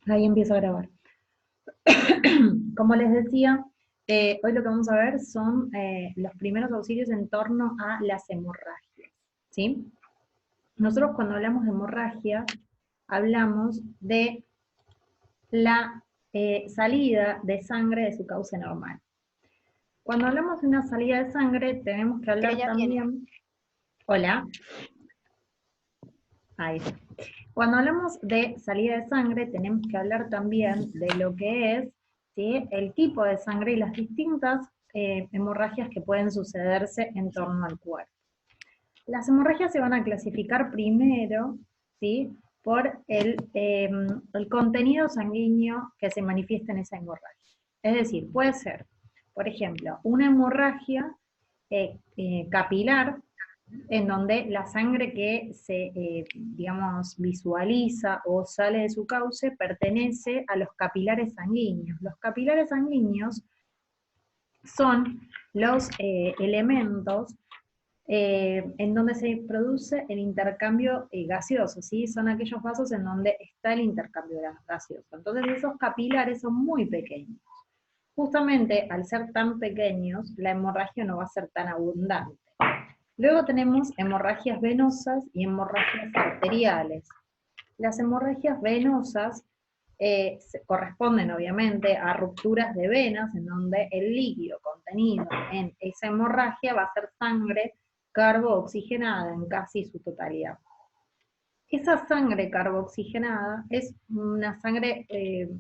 Ahí empiezo a grabar. Como les decía, hoy lo que vamos a ver son los primeros auxilios en torno a las hemorragias, ¿sí? Nosotros cuando hablamos de hemorragia, hablamos de la salida de sangre de su cauce normal. Cuando hablamos de una salida de sangre, tenemos que hablar Ella viene. también... Hola. Ahí está. Cuando hablamos de salida de sangre, tenemos que hablar también de lo que es, ¿sí?, el tipo de sangre y las distintas hemorragias que pueden sucederse en torno al cuerpo. Las hemorragias se van a clasificar primero, ¿sí?, por el contenido sanguíneo que se manifiesta en esa hemorragia. Es decir, puede ser, por ejemplo, una hemorragia capilar, en donde la sangre que se, digamos, visualiza o sale de su cauce pertenece a los capilares sanguíneos. Los capilares sanguíneos son los elementos en donde se produce el intercambio gaseoso, ¿sí? Son aquellos vasos en donde está el intercambio gaseoso. Entonces esos capilares son muy pequeños. Justamente al ser tan pequeños, la hemorragia no va a ser tan abundante. Luego tenemos hemorragias venosas y hemorragias arteriales. Las hemorragias venosas corresponden obviamente a rupturas de venas en donde el líquido contenido en esa hemorragia va a ser sangre carbooxigenada en casi su totalidad. Esa sangre carbooxigenada es una sangre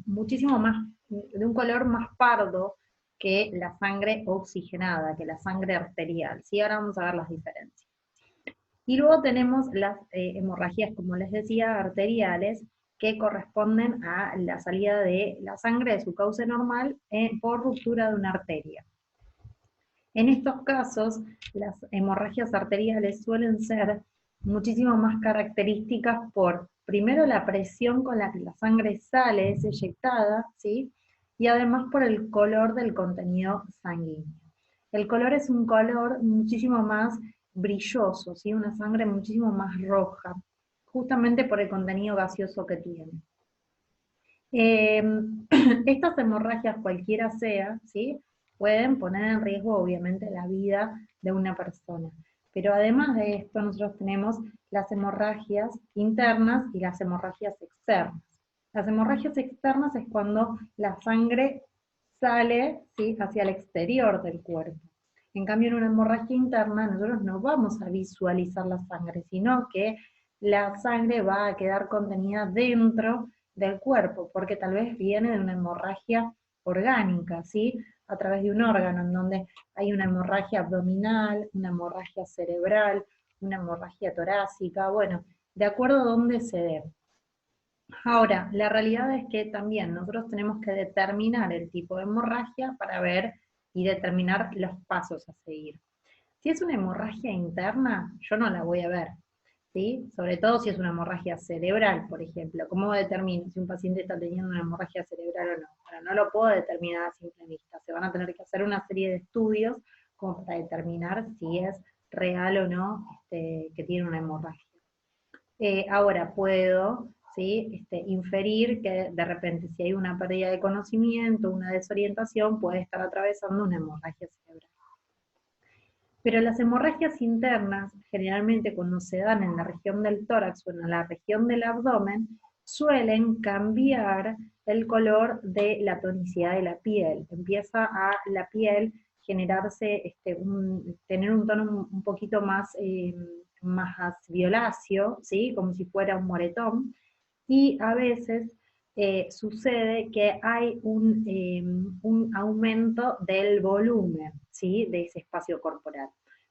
muchísimo más, de un color más pardo que la sangre oxigenada, que la sangre arterial. ¿Sí? Ahora vamos a ver las diferencias. Y luego tenemos las hemorragias, como les decía, arteriales, que corresponden a la salida de la sangre de su cauce normal por ruptura de una arteria. En estos casos, las hemorragias arteriales suelen ser muchísimo más características por, primero, la presión con la que la sangre sale, es eyectada, ¿sí?, y además por el color del contenido sanguíneo. El color es un color muchísimo más brilloso, ¿sí?, una sangre muchísimo más roja, justamente por el contenido gaseoso que tiene. Estas hemorragias, cualquiera sea, ¿sí?, pueden poner en riesgo obviamente la vida de una persona. Pero además de esto, nosotros tenemos las hemorragias internas y las hemorragias externas. Las hemorragias externas es cuando la sangre sale, ¿sí?, hacia el exterior del cuerpo. En cambio, en una hemorragia interna, nosotros no vamos a visualizar la sangre, sino que la sangre va a quedar contenida dentro del cuerpo, porque tal vez viene de una hemorragia orgánica, ¿sí?, a través de un órgano, en donde hay una hemorragia abdominal, una hemorragia cerebral, una hemorragia torácica, bueno, de acuerdo a dónde se dé. Ahora, la realidad es que también nosotros tenemos que determinar el tipo de hemorragia para ver y determinar los pasos a seguir. Si es una hemorragia interna, yo no la voy a ver, ¿sí? Sobre todo si es una hemorragia cerebral, por ejemplo. ¿Cómo determino si un paciente está teniendo una hemorragia cerebral o no? Bueno, no lo puedo determinar a simple vista. Se van a tener que hacer una serie de estudios como para determinar si es real o no que tiene una hemorragia. Ahora puedo, ¿sí?, inferir que de repente si hay una pérdida de conocimiento, una desorientación, puede estar atravesando una hemorragia cerebral. Pero las hemorragias internas, generalmente cuando se dan en la región del tórax o en la región del abdomen, suelen cambiar el color de la tonicidad de la piel. Empieza a la piel generarse, tener un tono un poquito más violáceo, ¿sí?, como si fuera un moretón, y a veces sucede que hay un aumento del volumen, ¿sí?, de ese espacio corporal.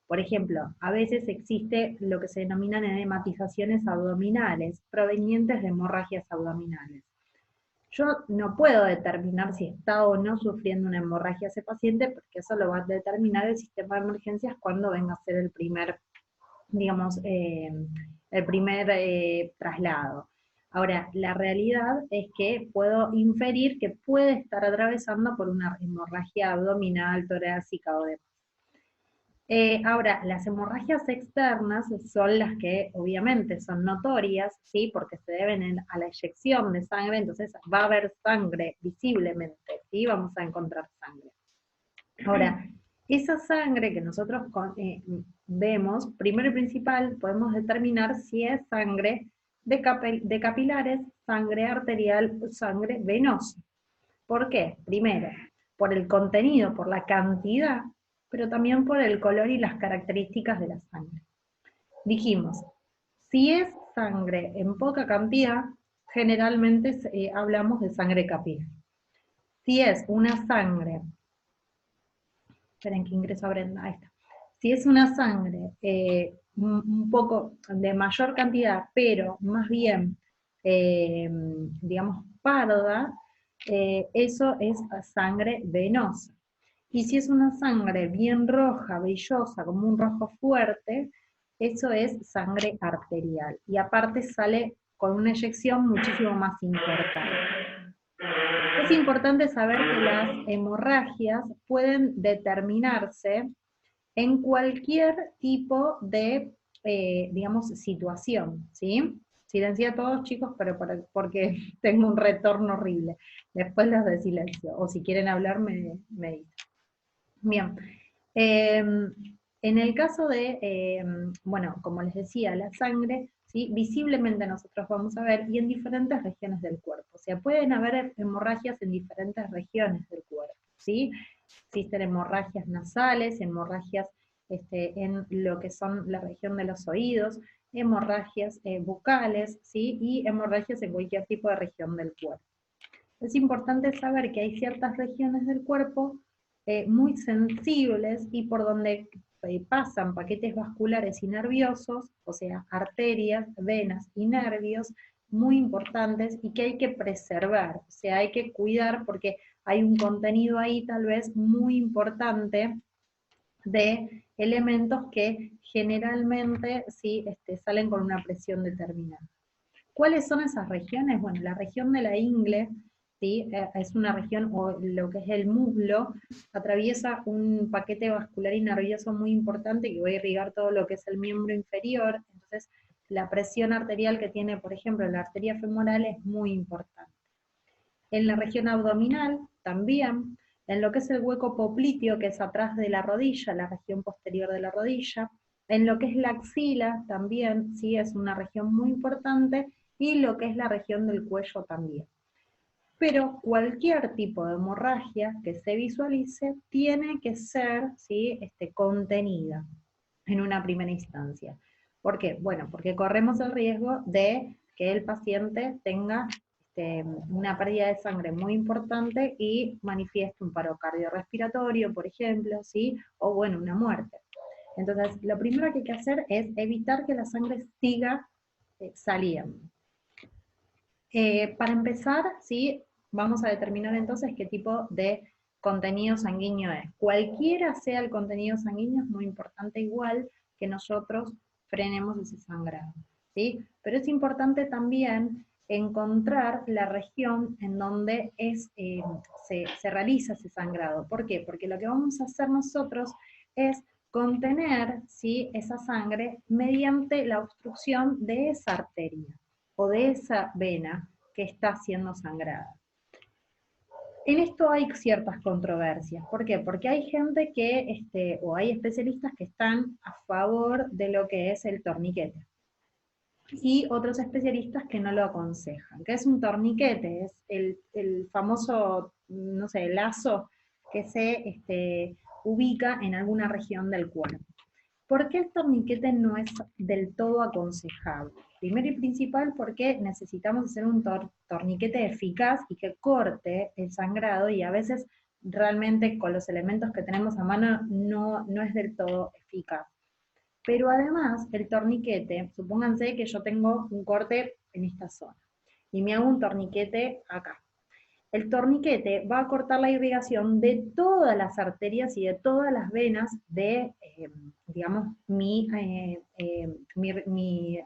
Por ejemplo, a veces existe lo que se denominan edematizaciones abdominales, provenientes de hemorragias abdominales. Yo no puedo determinar si está o no sufriendo una hemorragia ese paciente, porque eso lo va a determinar el sistema de emergencias cuando venga a ser el primer, digamos, traslado. Ahora, la realidad es que puedo inferir que puede estar atravesando por una hemorragia abdominal, torácica o demás. Ahora, las hemorragias externas son las que obviamente son notorias, ¿sí? Porque se deben a la eyección de sangre, entonces va a haber sangre visiblemente, ¿sí? Vamos a encontrar sangre. Ahora, esa sangre que nosotros vemos, primero y principal, podemos determinar si es sangre de capilares, sangre arterial o sangre venosa. ¿Por qué? Primero, por el contenido, por la cantidad, pero también por el color y las características de la sangre. Dijimos, si es sangre en poca cantidad, generalmente hablamos de sangre capilar. Si es una sangre, esperen que ingreso a Brenda, ahí está. Si es una sangre un poco de mayor cantidad, pero más bien, digamos, parda, eso es sangre venosa. Y si es una sangre bien roja, brillosa, como un rojo fuerte, eso es sangre arterial. Y aparte sale con una eyección muchísimo más importante. Es importante saber que las hemorragias pueden determinarse en cualquier tipo de, digamos, situación, ¿sí? Silencié a todos, chicos, pero porque tengo un retorno horrible. Después los de silencio, o si quieren hablar, me dicen. Bien. En el caso de, bueno, como les decía, la sangre, ¿sí? Visiblemente nosotros vamos a ver, y en diferentes regiones del cuerpo. O sea, pueden haber hemorragias en diferentes regiones del cuerpo, ¿sí? Existen hemorragias nasales, hemorragias en lo que son la región de los oídos, hemorragias bucales, ¿sí? Y hemorragias en cualquier tipo de región del cuerpo. Es importante saber que hay ciertas regiones del cuerpo muy sensibles y por donde pasan paquetes vasculares y nerviosos, o sea, arterias, venas y nervios, muy importantes y que hay que preservar, o sea, hay que cuidar porque hay un contenido ahí tal vez muy importante de elementos que generalmente sí, salen con una presión determinada. ¿Cuáles son esas regiones? Bueno, la región de la ingle, ¿sí? Es una región, o lo que es el muslo, atraviesa un paquete vascular y nervioso muy importante que va a irrigar todo lo que es el miembro inferior, entonces la presión arterial que tiene, por ejemplo, la arteria femoral es muy importante. En la región abdominal también, en lo que es el hueco popliteo, que es atrás de la rodilla, la región posterior de la rodilla, en lo que es la axila también, sí, es una región muy importante, y lo que es la región del cuello también. Pero cualquier tipo de hemorragia que se visualice tiene que ser, ¿sí? Contenida en una primera instancia. ¿Por qué? Bueno, porque corremos el riesgo de que el paciente tenga una pérdida de sangre muy importante y manifieste un paro cardiorrespiratorio, por ejemplo, ¿sí? O bueno, una muerte. Entonces, lo primero que hay que hacer es evitar que la sangre siga saliendo. Para empezar, ¿sí? Vamos a determinar entonces qué tipo de contenido sanguíneo es. Cualquiera sea el contenido sanguíneo, es muy importante igual que nosotros frenemos ese sangrado, ¿sí? Pero es importante también encontrar la región en donde se realiza ese sangrado. ¿Por qué? Porque lo que vamos a hacer nosotros es contener, ¿sí? esa sangre mediante la obstrucción de esa arteria o de esa vena que está siendo sangrada. En esto hay ciertas controversias. ¿Por qué? Porque hay gente que, o hay especialistas que están a favor de lo que es el torniquete. Y otros especialistas que no lo aconsejan. ¿Qué es un torniquete? Es el famoso, no sé, lazo que se ubica en alguna región del cuerpo. ¿Por qué el torniquete no es del todo aconsejable? Primero y principal porque necesitamos hacer un torniquete eficaz y que corte el sangrado, y a veces realmente con los elementos que tenemos a mano no es del todo eficaz. Pero además el torniquete, supónganse que yo tengo un corte en esta zona y me hago un torniquete acá. El torniquete va a cortar la irrigación de todas las arterias y de todas las venas de, digamos, mi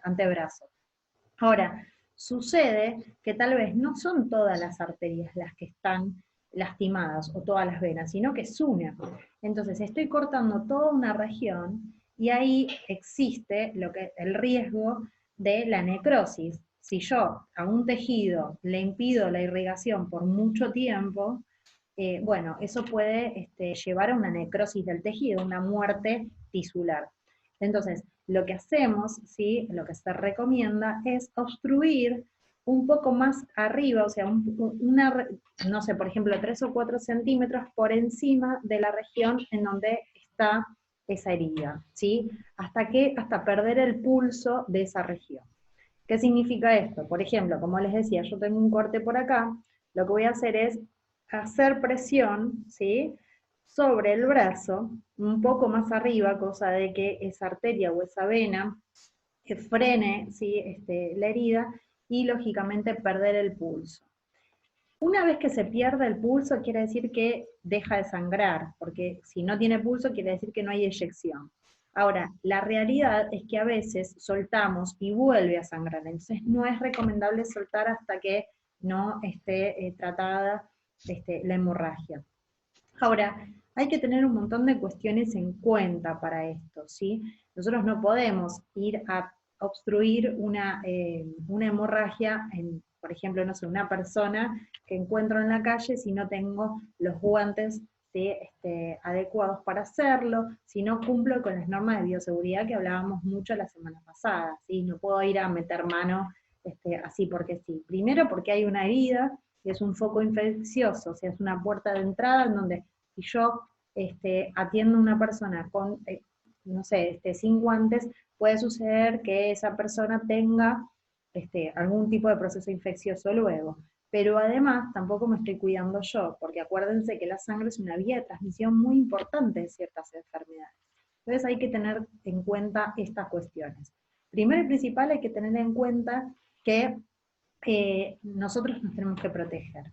antebrazo. Ahora, sucede que tal vez no son todas las arterias las que están lastimadas o todas las venas, sino que es una. Entonces estoy cortando toda una región y ahí existe el riesgo de la necrosis. Si yo a un tejido le impido la irrigación por mucho tiempo, bueno, eso puede llevar a una necrosis del tejido, una muerte tisular. Entonces, lo que hacemos, ¿sí? Lo que se recomienda es obstruir un poco más arriba, o sea, no sé, por ejemplo, 3 o 4 centímetros por encima de la región en donde está esa herida, ¿sí? Hasta perder el pulso de esa región. ¿Qué significa esto? Por ejemplo, como les decía, yo tengo un corte por acá, lo que voy a hacer es hacer presión, ¿sí? Sobre el brazo, un poco más arriba, cosa de que esa arteria o esa vena frene, ¿sí? La herida y lógicamente perder el pulso. Una vez que se pierde el pulso quiere decir que deja de sangrar, porque si no tiene pulso quiere decir que no hay eyección. Ahora, la realidad es que a veces soltamos y vuelve a sangrar, entonces no es recomendable soltar hasta que no esté tratada la hemorragia. Ahora, hay que tener un montón de cuestiones en cuenta para esto, ¿sí? Nosotros no podemos ir a obstruir una hemorragia en, por ejemplo, no sé, una persona que encuentro en la calle si no tengo los guantes, ¿sí? Adecuados para hacerlo, si no cumplo con las normas de bioseguridad que hablábamos mucho la semana pasada, ¿sí? No puedo ir a meter mano así porque sí. Primero porque hay una herida, es un foco infeccioso, o sea, es una puerta de entrada en donde si yo atiendo a una persona con, no sé, sin guantes, puede suceder que esa persona tenga algún tipo de proceso infeccioso luego. Pero además tampoco me estoy cuidando yo, porque acuérdense que la sangre es una vía de transmisión muy importante de ciertas enfermedades. Entonces hay que tener en cuenta estas cuestiones. Primero y principal hay que tener en cuenta que nosotros nos tenemos que proteger.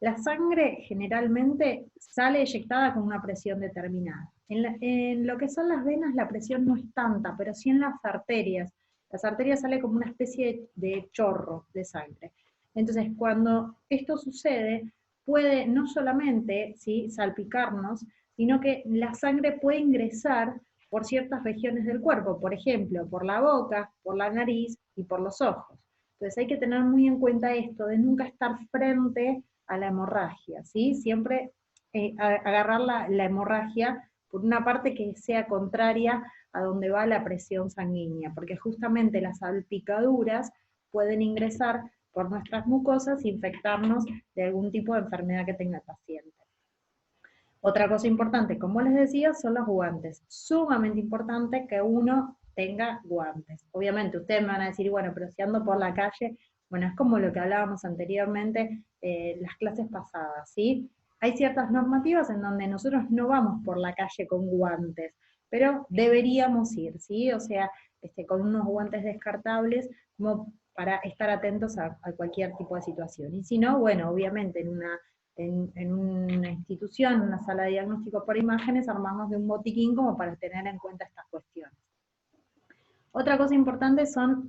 La sangre generalmente sale eyectada con una presión determinada. En lo que son las venas la presión no es tanta, pero sí en las arterias. Las arterias sale como una especie de chorro de sangre. Entonces, cuando esto sucede, puede no solamente ¿sí? salpicarnos, sino que la sangre puede ingresar por ciertas regiones del cuerpo, por ejemplo, por la boca, por la nariz y por los ojos. Entonces hay que tener muy en cuenta esto de nunca estar frente a la hemorragia, ¿sí? Siempre agarrar la hemorragia por una parte que sea contraria a donde va la presión sanguínea, porque justamente las salpicaduras pueden ingresar por nuestras mucosas e infectarnos de algún tipo de enfermedad que tenga el paciente. Otra cosa importante, como les decía, son los guantes. Sumamente importante que uno tenga guantes. Obviamente ustedes me van a decir, bueno, pero si ando por la calle, bueno, es como lo que hablábamos anteriormente, las clases pasadas, ¿sí? Hay ciertas normativas en donde nosotros no vamos por la calle con guantes, pero deberíamos ir, ¿sí? O sea, con unos guantes descartables como para estar atentos a cualquier tipo de situación. Y si no, bueno, obviamente en una institución, una sala de diagnóstico por imágenes, armamos de un botiquín como para tener en cuenta estas cuestiones. Otra cosa importante son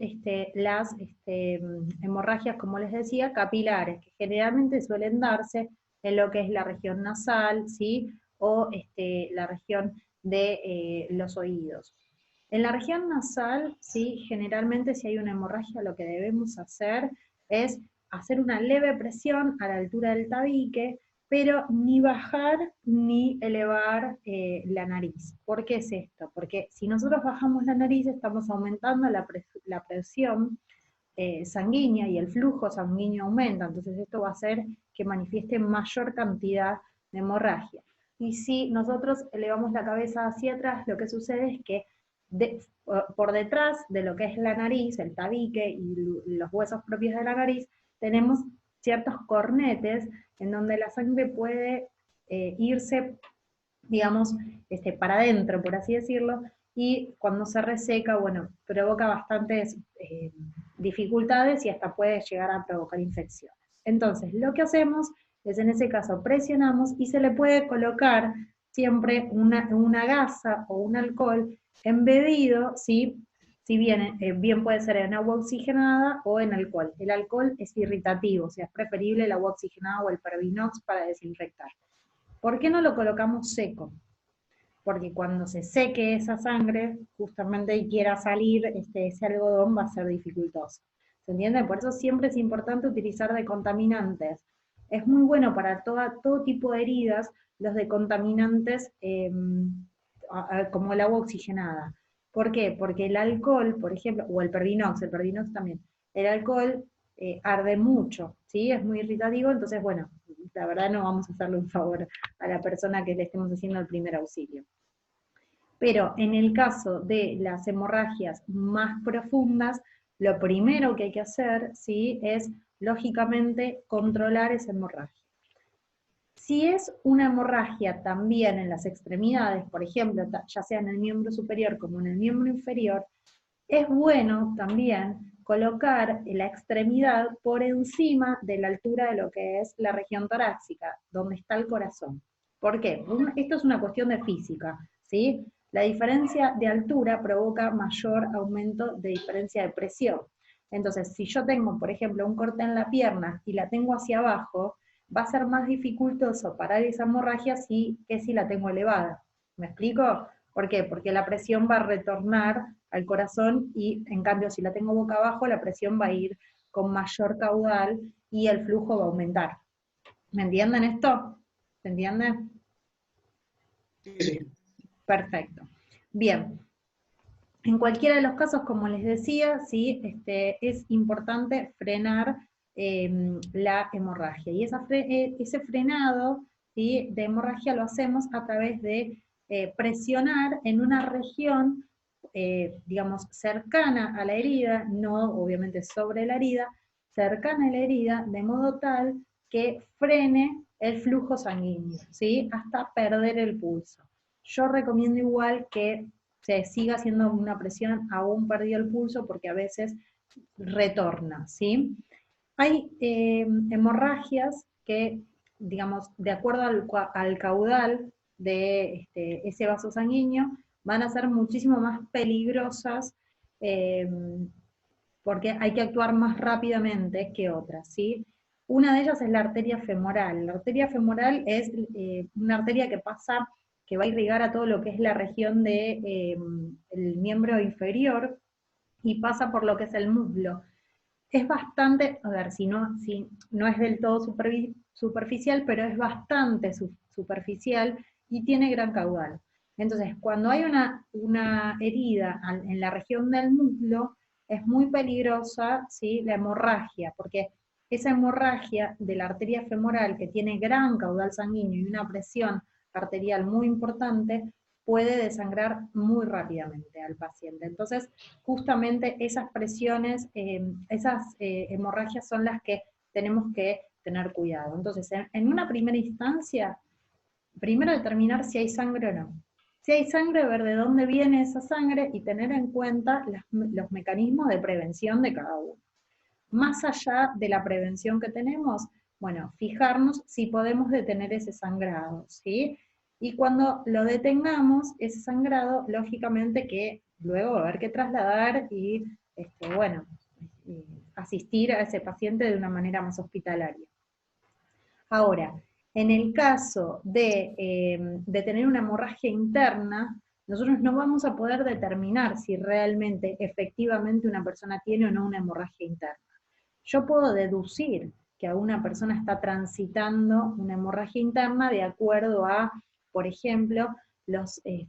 las hemorragias, como les decía, capilares, que generalmente suelen darse en lo que es la región nasal, ¿sí? O la región de los oídos. En la región nasal, ¿sí? Generalmente si hay una hemorragia, lo que debemos hacer es hacer una leve presión a la altura del tabique, pero ni bajar ni elevar la nariz. ¿Por qué es esto? Porque si nosotros bajamos la nariz estamos aumentando la presión sanguínea y el flujo sanguíneo aumenta, entonces esto va a hacer que manifieste mayor cantidad de hemorragia. Y si nosotros elevamos la cabeza hacia atrás, lo que sucede es que por detrás de lo que es la nariz, el tabique y los huesos propios de la nariz, tenemos ciertos cornetes en donde la sangre puede irse, digamos, para adentro, por así decirlo, y cuando se reseca, bueno, provoca bastantes dificultades y hasta puede llegar a provocar infecciones. Entonces, lo que hacemos es en ese caso presionamos y se le puede colocar siempre una gasa o un alcohol embebido, ¿sí? si bien, bien puede ser en agua oxigenada o en alcohol. El alcohol es irritativo, o sea, es preferible el agua oxigenada o el Pervinox para desinfectar. ¿Por qué no lo colocamos seco? Porque cuando se seque esa sangre, justamente y quiera salir, ese algodón va a ser dificultoso. ¿Se entiende? Por eso siempre es importante utilizar decontaminantes. Es muy bueno para todo tipo de heridas los decontaminantes como el agua oxigenada. ¿Por qué? Porque el alcohol, por ejemplo, o el Pervinox también, el alcohol arde mucho, ¿sí? Es muy irritativo, entonces, bueno, la verdad no vamos a hacerle un favor a la persona que le estemos haciendo el primer auxilio. Pero en el caso de las hemorragias más profundas, lo primero que hay que hacer, ¿sí?, es, lógicamente, controlar esa hemorragia. Si es una hemorragia también en las extremidades, por ejemplo, ya sea en el miembro superior como en el miembro inferior, es bueno también colocar la extremidad por encima de la altura de lo que es la región torácica, donde está el corazón. ¿Por qué? Esto es una cuestión de física, ¿sí? La diferencia de altura provoca mayor aumento de diferencia de presión. Entonces, si yo tengo, por ejemplo, un corte en la pierna y la tengo hacia abajo, va a ser más dificultoso parar esa hemorragia que si la tengo elevada. ¿Me explico? ¿Por qué? Porque la presión va a retornar al corazón y en cambio si la tengo boca abajo la presión va a ir con mayor caudal y el flujo va a aumentar. ¿Me entienden esto? ¿Se entiende? Sí, sí. Perfecto. Bien. En cualquiera de los casos, como les decía, ¿sí? Es importante frenar la hemorragia. Y ese frenado, ¿sí?, de hemorragia lo hacemos a través de presionar en una región, digamos, cercana a la herida, no obviamente sobre la herida, cercana a la herida, de modo tal que frene el flujo sanguíneo, ¿sí?, hasta perder el pulso. Yo recomiendo igual que se siga haciendo una presión aún perdido el pulso porque a veces retorna, ¿sí? Hay hemorragias que, digamos, de acuerdo al caudal de ese vaso sanguíneo, van a ser muchísimo más peligrosas eh, porque hay que actuar más rápidamente que otras, ¿sí? Una de ellas es la arteria femoral. La arteria femoral es una arteria que va a irrigar a todo lo que es la región del miembro inferior y pasa por lo que es el muslo. Es bastante, a ver, si no es del todo superficial, pero es bastante superficial y tiene gran caudal. Entonces, cuando hay una herida en la región del muslo, es muy peligrosa, ¿sí?, la hemorragia, porque esa hemorragia de la arteria femoral, que tiene gran caudal sanguíneo y una presión arterial muy importante, puede desangrar muy rápidamente al paciente. Entonces, justamente esas presiones, esas hemorragias son las que tenemos que tener cuidado. Entonces, en una primera instancia, primero determinar si hay sangre o no. Si hay sangre, ver de dónde viene esa sangre y tener en cuenta los mecanismos de prevención de cada uno. Más allá de la prevención que tenemos, bueno, fijarnos si podemos detener ese sangrado, ¿sí? Y cuando lo detengamos, ese sangrado, lógicamente que luego va a haber que trasladar y, bueno, asistir a ese paciente de una manera más hospitalaria. Ahora, en el caso de tener una hemorragia interna, nosotros no vamos a poder determinar si realmente, efectivamente, una persona tiene o no una hemorragia interna. Yo puedo deducir que una persona está transitando una hemorragia interna de acuerdo a, por ejemplo, no sé,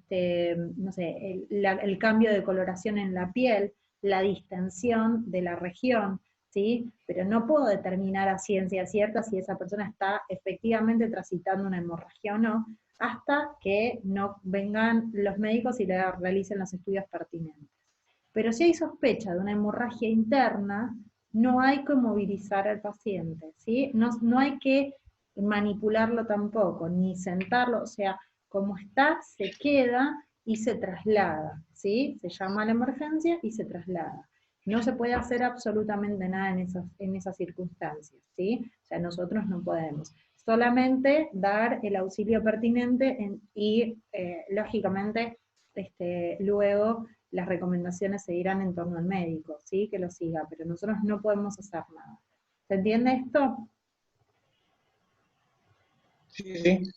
el cambio de coloración en la piel, la distensión de la región, ¿sí? Pero no puedo determinar a ciencia cierta si esa persona está efectivamente transitando una hemorragia o no, hasta que no vengan los médicos y le realicen los estudios pertinentes. Pero si hay sospecha de una hemorragia interna, no hay que movilizar al paciente, ¿sí? No hay que manipularlo tampoco, ni sentarlo, o sea, como está, se queda y se traslada, ¿sí? Se llama a la emergencia y se traslada. No se puede hacer absolutamente nada en esas circunstancias, ¿sí? O sea, nosotros no podemos. Solamente dar el auxilio pertinente y, lógicamente, luego las recomendaciones seguirán en torno al médico, ¿sí? Que lo siga, pero nosotros no podemos hacer nada. ¿Se entiende esto? Sí, sí.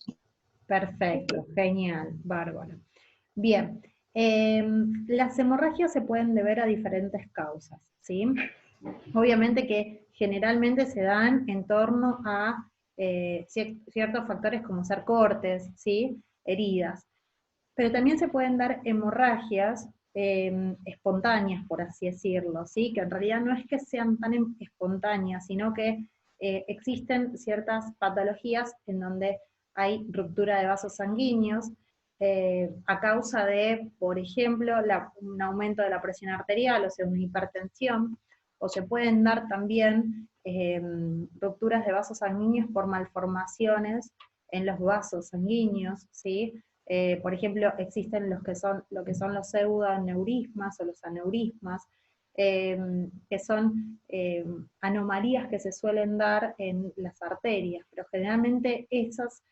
Perfecto, genial, bárbaro. Bien, las hemorragias se pueden deber a diferentes causas, ¿sí? Obviamente que generalmente se dan en torno a ciertos factores como ser cortes, ¿sí? Heridas. Pero también se pueden dar hemorragias espontáneas, por así decirlo, ¿sí? Que en realidad no es que sean tan espontáneas, sino que existen ciertas patologías en donde hay ruptura de vasos sanguíneos a causa de, por ejemplo, un aumento de la presión arterial, o sea, una hipertensión, o se pueden dar también rupturas de vasos sanguíneos por malformaciones en los vasos sanguíneos, ¿sí? Por ejemplo, existen lo que son los pseudoaneurismas o los aneurismas, que son anomalías que se suelen dar en las arterias, pero generalmente esas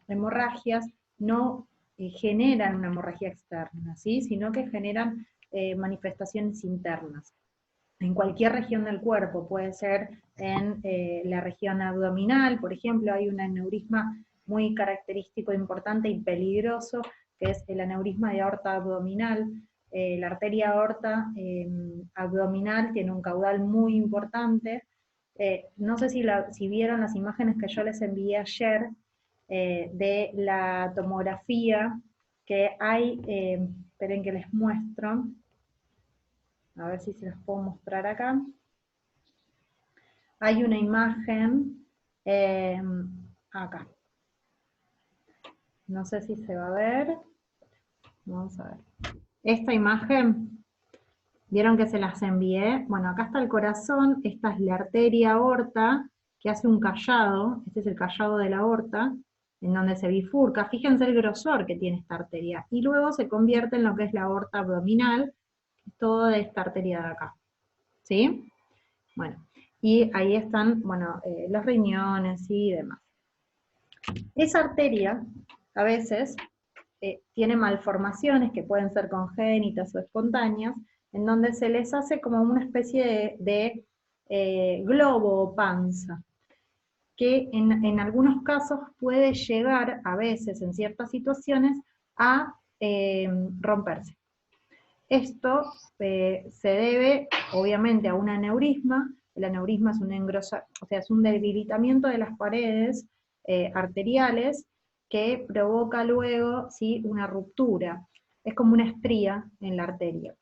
hemorragias no generan una hemorragia externa, ¿sí? Sino que generan manifestaciones internas en cualquier región del cuerpo, puede ser en la región abdominal, por ejemplo, hay un aneurisma muy característico, importante y peligroso, que es el aneurisma de aorta abdominal. La arteria aorta abdominal tiene un caudal muy importante. No sé si vieron las imágenes que yo les envié ayer de la tomografía que hay, esperen que les muestro, a ver si se las puedo mostrar acá. Hay una imagen acá. No sé si se va a ver. Vamos a ver. Esta imagen, ¿vieron que se las envié? Bueno, acá está el corazón, esta es la arteria aorta, que hace un callado, este es el callado de la aorta, en donde se bifurca. Fíjense el grosor que tiene esta arteria. Y luego se convierte en lo que es la aorta abdominal, todo de esta arteria de acá. ¿Sí? Bueno, y ahí están, bueno, los riñones y demás. Esa arteria, a veces, tiene malformaciones que pueden ser congénitas o espontáneas, en donde se les hace como una especie de globo o panza, que en algunos casos puede llegar, a veces, en ciertas situaciones, a romperse. Esto se debe, obviamente, a un aneurisma. El aneurisma es un o sea, es un debilitamiento de las paredes arteriales que provoca luego, ¿sí?, una ruptura. Es como una estría en la arteria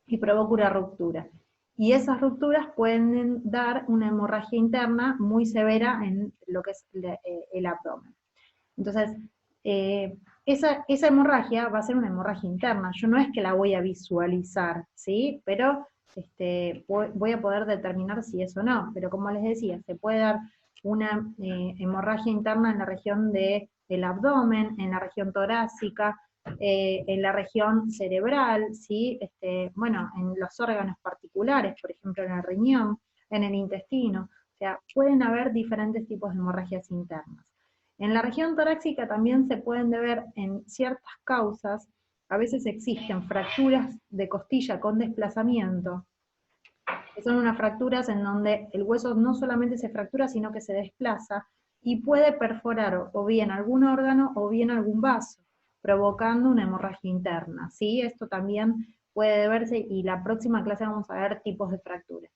y provoca una ruptura. Y esas rupturas pueden dar una hemorragia interna muy severa en lo que es el abdomen. Entonces, esa hemorragia va a ser una hemorragia interna. Yo no es que la voy a visualizar, ¿sí? Pero voy a poder determinar si es o no. Pero como les decía, se puede dar una hemorragia interna en la región del abdomen, en la región torácica, en la región cerebral, ¿sí? Bueno, en los órganos particulares, por ejemplo, en el riñón, en el intestino. O sea, pueden haber diferentes tipos de hemorragias internas. En la región torácica también se pueden deber en ciertas causas, a veces existen fracturas de costilla con desplazamiento, que son unas fracturas en donde el hueso no solamente se fractura, sino que se desplaza y puede perforar o bien algún órgano o bien algún vaso, provocando una hemorragia interna, ¿sí? Esto también puede deberse, y la próxima clase vamos a ver tipos de fracturas.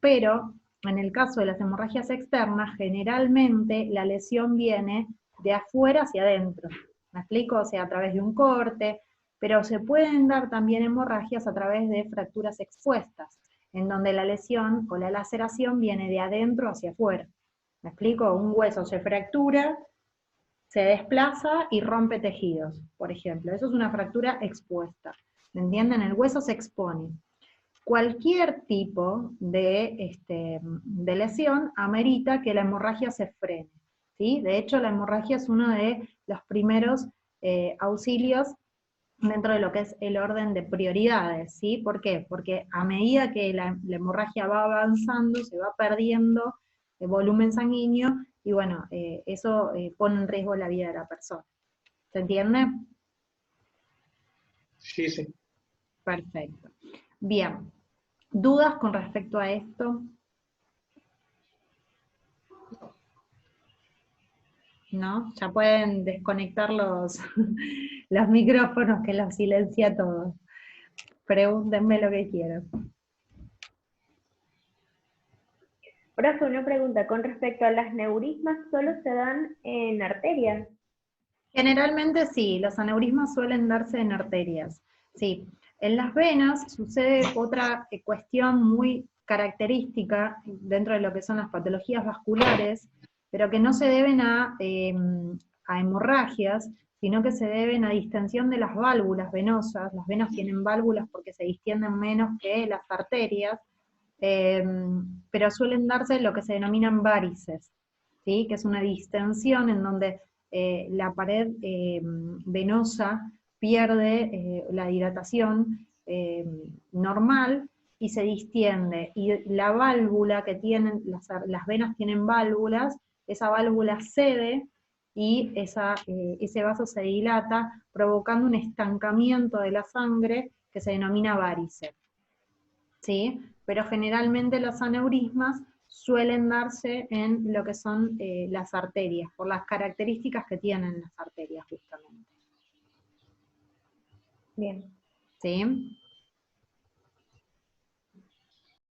Pero en el caso de las hemorragias externas, generalmente la lesión viene de afuera hacia adentro. ¿Me explico? O sea, a través de un corte, pero se pueden dar también hemorragias a través de fracturas expuestas, en donde la lesión o la laceración viene de adentro hacia afuera. ¿Me explico? Un hueso se fractura, se desplaza y rompe tejidos, por ejemplo. Eso es una fractura expuesta. ¿Me entienden? El hueso se expone. Cualquier tipo de lesión amerita que la hemorragia se frene, ¿sí? De hecho, la hemorragia es uno de los primeros auxilios dentro de lo que es el orden de prioridades, ¿sí? ¿Por qué? Porque a medida que la hemorragia va avanzando, se va perdiendo el volumen sanguíneo, y bueno, eso pone en riesgo la vida de la persona. ¿Se entiende? Sí, sí. Perfecto. Bien. ¿Dudas con respecto a esto? ¿No? Ya pueden desconectar los, los micrófonos que los silencia a todos. Pregúntenme lo que quieran. Profe, una pregunta con respecto a las neurismas, ¿solo se dan en arterias? Generalmente sí, los aneurismas suelen darse en arterias. Sí, en las venas sucede otra cuestión muy característica dentro de lo que son las patologías vasculares, pero que no se deben a hemorragias, sino que se deben a distensión de las válvulas venosas. Las venas tienen válvulas porque se distienden menos que las arterias, eh, pero suelen darse lo que se denominan varices, ¿sí? Que es una distensión en donde la pared venosa pierde la dilatación normal y se distiende. Y la válvula que tienen, las venas tienen válvulas, esa válvula cede y ese vaso se dilata, provocando un estancamiento de la sangre que se denomina varice. ¿Sí? Pero generalmente los aneurismas suelen darse en lo que son las arterias, por las características que tienen las arterias justamente. Bien. ¿Sí?